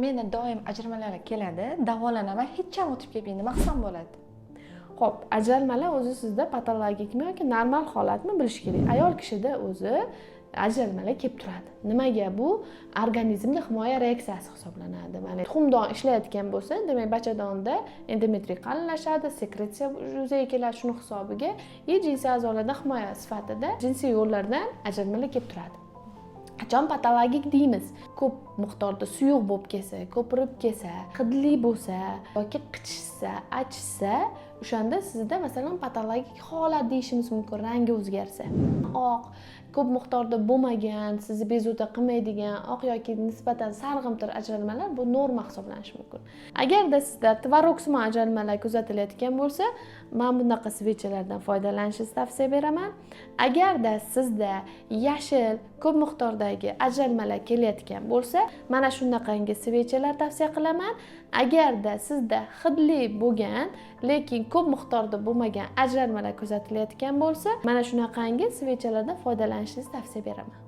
Meni doim ajramalar keladi, davolanaman, hech ham o'tib kelmaydi, nima qilsam bo'ladi? Xo'p, ajralmalar o'zi sizda patologikmi yoki normal holatmi bilish kerak. Ayol kishida o'zi ajralmalar kelib turadi. Nimaga? Bu organizmda himoya reaksiyasi hisoblanadi. Mana tuxumdon ishlayotgan bo'lsa, demak bachadonda endometriy qalinlashadi, sekretsiya yuzaga keladi, shuni hisobiga jinsiy a'zolardan himoya sifatida jinsiy yo'llardan ajralmalar kelib turadi. Qachon patologik deymiz? Ko'p miqdorda suyuq bo'lib kelsa, ko'pirib kelsa, hidli bo'lsa yoki qichishsa, achishsa, o'shanda sizda masalan patologik holat deyishimiz mumkin, rangi o'zgarsa. Oq, ko'p miqdorda bo'lmagan, sizni bezovta qilmaydigan oq yoki nisbatan sarg'imtir ajralmalar bu norma hisoblanishi mumkin. Agarda sizda tvoroksimon ajralmalar kuzatilayotgan bo'lsa, men bunaqa svechalardan foydalanishingizni tavsiya beraman. Agarda sizda yashil ko'p miqdordagi ajralmalar kelayotgan bo'lsa, mana shunaqangi svechalar tavsiya qilaman. Agarda sizda hidli bo'lgan, lekin ko'p miqdorda bo'lmagan ajralmalar kuzatilayotgan bo'lsa, mana shunaqangi svechalardan foydalanishingizni tavsiya beraman.